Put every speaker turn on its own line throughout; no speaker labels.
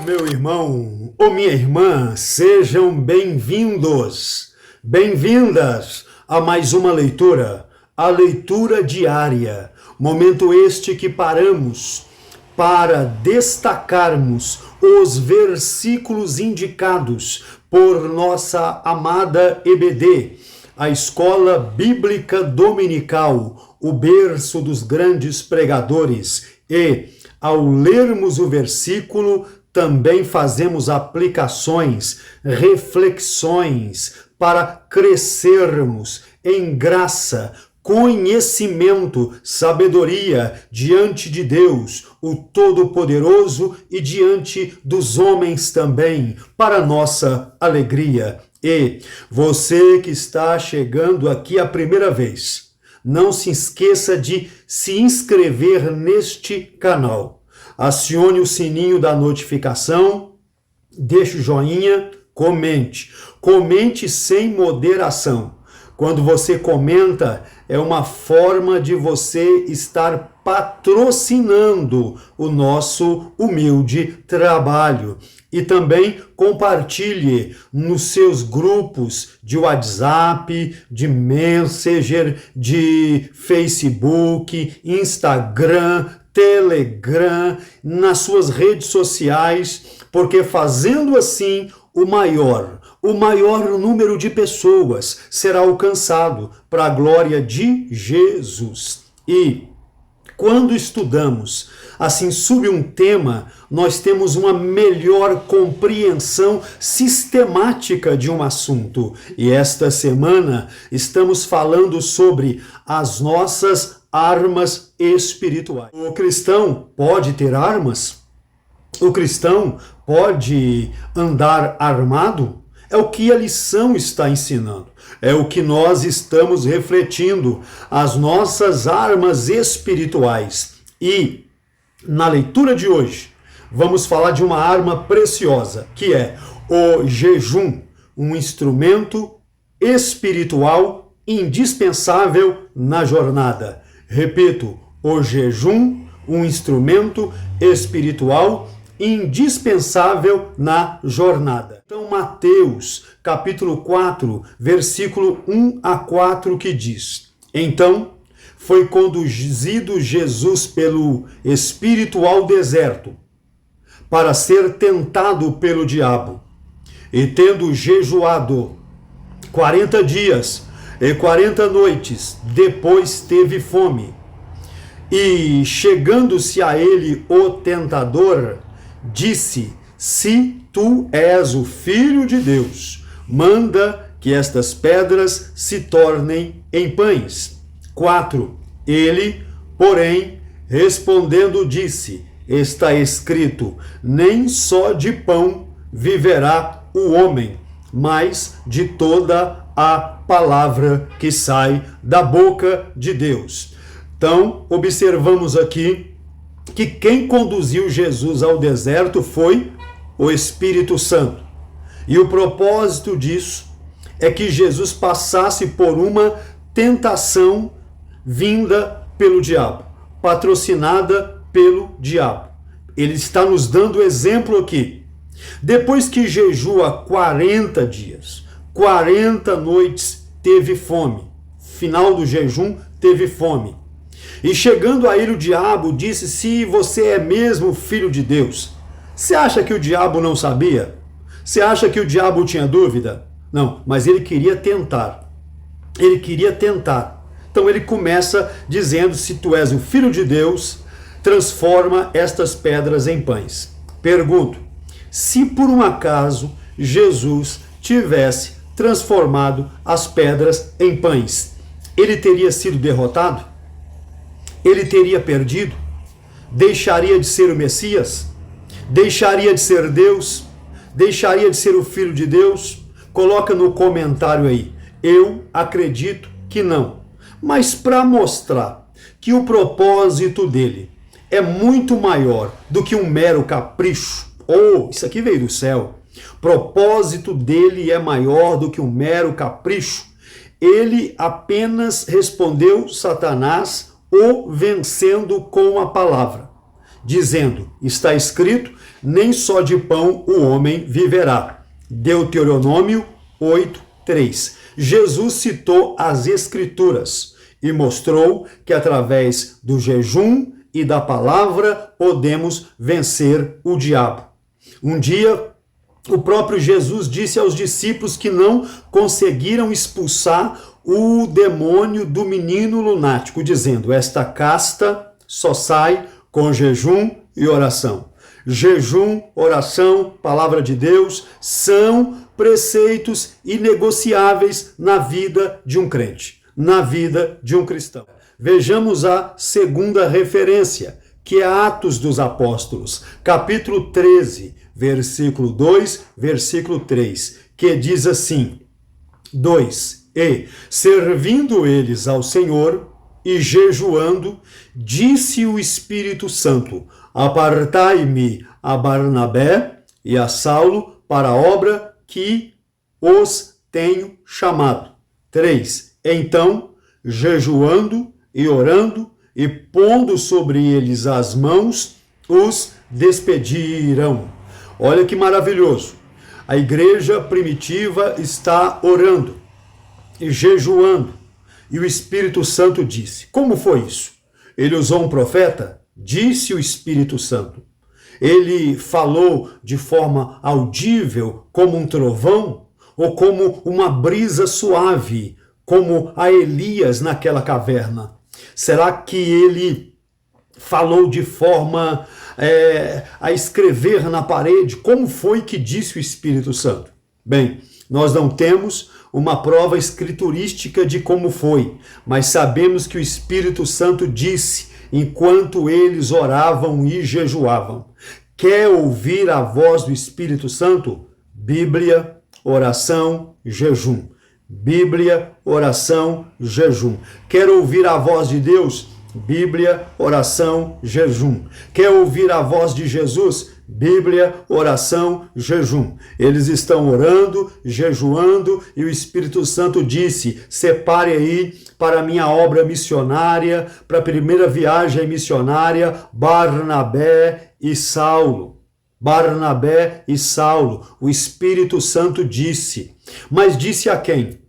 Meu irmão ou minha irmã, sejam bem-vindos, bem-vindas a mais uma leitura, a leitura diária. Momento este que paramos para destacarmos os versículos indicados por nossa amada EBD, a Escola Bíblica Dominical, o berço dos grandes pregadores. E, ao lermos o versículo, também fazemos aplicações, reflexões para crescermos em graça, conhecimento, sabedoria diante de Deus, o Todo-Poderoso, e diante dos homens também, para nossa alegria. E você que está chegando aqui a primeira vez, não se esqueça de se inscrever neste canal. Acione o sininho da notificação, deixe o joinha, comente. Comente sem moderação. Quando você comenta, é uma forma de você estar patrocinando o nosso humilde trabalho. E também compartilhe nos seus grupos de WhatsApp, de Messenger, de Facebook, Instagram, Telegram, nas suas redes sociais, porque fazendo assim, o maior número de pessoas será alcançado para a glória de Jesus. E quando estudamos assim sob um tema, nós temos uma melhor compreensão sistemática de um assunto. E esta semana estamos falando sobre as nossas armas espirituais. O cristão pode ter armas? O cristão pode andar armado? É o que a lição está ensinando. É o que nós estamos refletindo, as nossas armas espirituais. E na leitura de hoje, vamos falar de uma arma preciosa, que é o jejum, um instrumento espiritual indispensável na jornada. Repito, o jejum, um instrumento espiritual indispensável na jornada. Então, Mateus, capítulo 4, versículo 1 a 4, que diz: Então foi conduzido Jesus pelo Espírito ao deserto, para ser tentado pelo diabo. E tendo jejuado 40 dias e 40 noites, depois teve fome. E chegando-se a ele o tentador, disse: Se tu és o Filho de Deus, manda que estas pedras se tornem em pães. 4. Ele, porém, respondendo, disse: Está escrito, nem só de pão viverá o homem, mas de toda a palavra que sai da boca de Deus. Então, observamos aqui que quem conduziu Jesus ao deserto foi o Espírito Santo. E o propósito disso é que Jesus passasse por uma tentação vinda pelo diabo, patrocinada pelo diabo. Ele está nos dando exemplo aqui. Depois que jejua 40 dias, 40 noites, teve fome. Final do jejum, teve fome. E chegando a ele o diabo disse: Se você é mesmo filho de Deus. Você acha que o diabo não sabia? Você acha que o diabo tinha dúvida? Não, mas ele queria tentar. Ele queria tentar. Então ele começa dizendo: se tu és o Filho de Deus, transforma estas pedras em pães. Pergunto, se por um acaso Jesus tivesse transformado as pedras em pães, ele teria sido derrotado? Ele teria perdido? Deixaria de ser o Messias? Deixaria de ser Deus? Deixaria de ser o Filho de Deus? Coloca no comentário aí. Eu acredito que não. Mas para mostrar que o propósito dele é muito maior do que um mero capricho, isso aqui veio do céu, o propósito dele é maior do que um mero capricho, ele apenas respondeu Satanás o vencendo com a palavra. dizendo: está escrito, nem só de pão o homem viverá. Deuteronômio 8:3. Jesus citou as Escrituras e mostrou que através do jejum e da palavra podemos vencer o diabo. Um dia, o próprio Jesus disse aos discípulos que não conseguiram expulsar o demônio do menino lunático, dizendo: esta casta só sai com jejum e oração. Jejum, oração, palavra de Deus são preceitos inegociáveis na vida de um crente, na vida de um cristão. Vejamos a segunda referência, que é Atos dos Apóstolos, capítulo 13, versículo 2, versículo 3, que diz assim: 2. E, servindo eles ao Senhor e jejuando, disse o Espírito Santo: apartai-me a Barnabé e a Saulo para a obra que os tenho chamado. 3. Então, jejuando e orando e pondo sobre eles as mãos, os despediram. Olha que maravilhoso. A igreja primitiva está orando e jejuando. E o Espírito Santo disse. Como foi isso? Ele usou um profeta? Disse o Espírito Santo. Ele falou de forma audível, como um trovão, ou como uma brisa suave, como a Elias naquela caverna? Será que ele falou de forma a escrever na parede? Como foi que disse o Espírito Santo? Bem, nós não temos uma prova escriturística de como foi, mas sabemos que o Espírito Santo disse enquanto eles oravam e jejuavam. Quer ouvir a voz do Espírito Santo? Bíblia, oração, jejum. Bíblia, oração, jejum. Quer ouvir a voz de Deus? Bíblia, oração, jejum. Quer ouvir a voz de Jesus? Bíblia, oração, jejum. Eles estão orando, jejuando, e o Espírito Santo disse: separe aí para a minha obra missionária, para a primeira viagem missionária, Barnabé e Saulo. Barnabé e Saulo. O Espírito Santo disse. Mas disse a quem?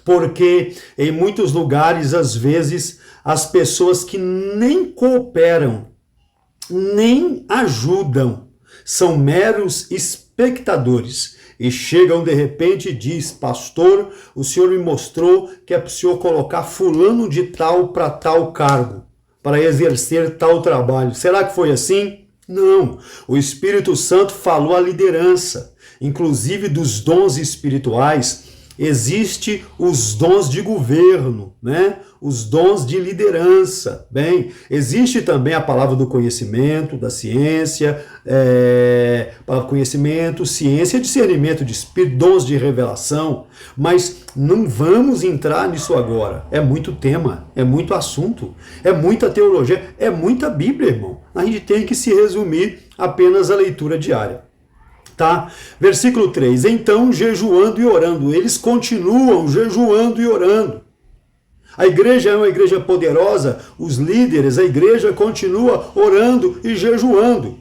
Porque em muitos lugares, às vezes, as pessoas que nem cooperam, nem ajudam, são meros espectadores e chegam de repente e diz: pastor, o senhor me mostrou que é para o senhor colocar fulano de tal para tal cargo, para exercer tal trabalho. Será que foi assim? Não. O Espírito Santo falou à liderança, inclusive dos dons espirituais. Existe os dons de governo, né? Os dons de liderança. Bem, existe também a palavra do conhecimento, da ciência, palavra conhecimento, ciência, discernimento de espírito, dons de revelação, mas não vamos entrar nisso agora. É muito tema, é muito assunto, é muita teologia, é muita Bíblia, irmão. A gente tem que se resumir apenas à leitura diária. Tá? Versículo 3, então jejuando e orando, eles continuam jejuando e orando. A igreja é uma igreja poderosa, os líderes, a igreja continua orando e jejuando.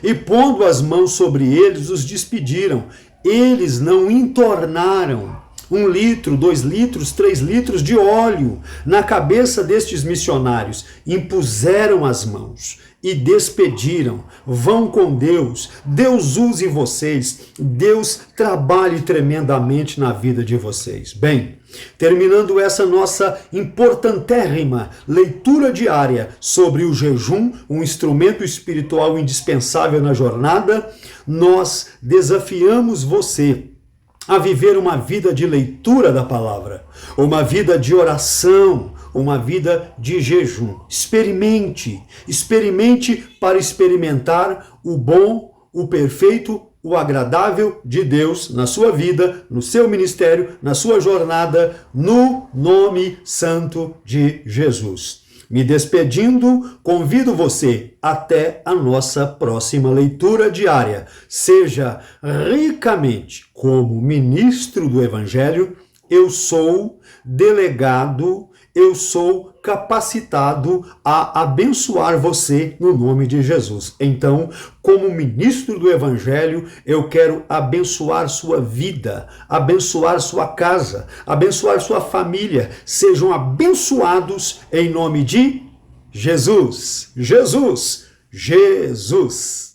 E pondo as mãos sobre eles, os despediram. Eles não entornaram 1 litro, 2 litros, 3 litros de óleo na cabeça destes missionários. Impuseram as mãos e despediram. Vão com Deus. Deus use vocês. Deus trabalhe tremendamente na vida de vocês. Bem, terminando essa nossa importantérrima leitura diária sobre o jejum, um instrumento espiritual indispensável na jornada, nós desafiamos você a viver uma vida de leitura da palavra, uma vida de oração, uma vida de jejum. Experimente para experimentar o bom, o perfeito, o agradável de Deus na sua vida, no seu ministério, na sua jornada, no nome santo de Jesus. Me despedindo, convido você até a nossa próxima leitura diária. Seja ricamente como ministro do Evangelho. Eu sou delegado, eu sou capacitado a abençoar você no nome de Jesus. Então, como ministro do Evangelho, eu quero abençoar sua vida, abençoar sua casa, abençoar sua família. Sejam abençoados em nome de Jesus. Jesus. Jesus.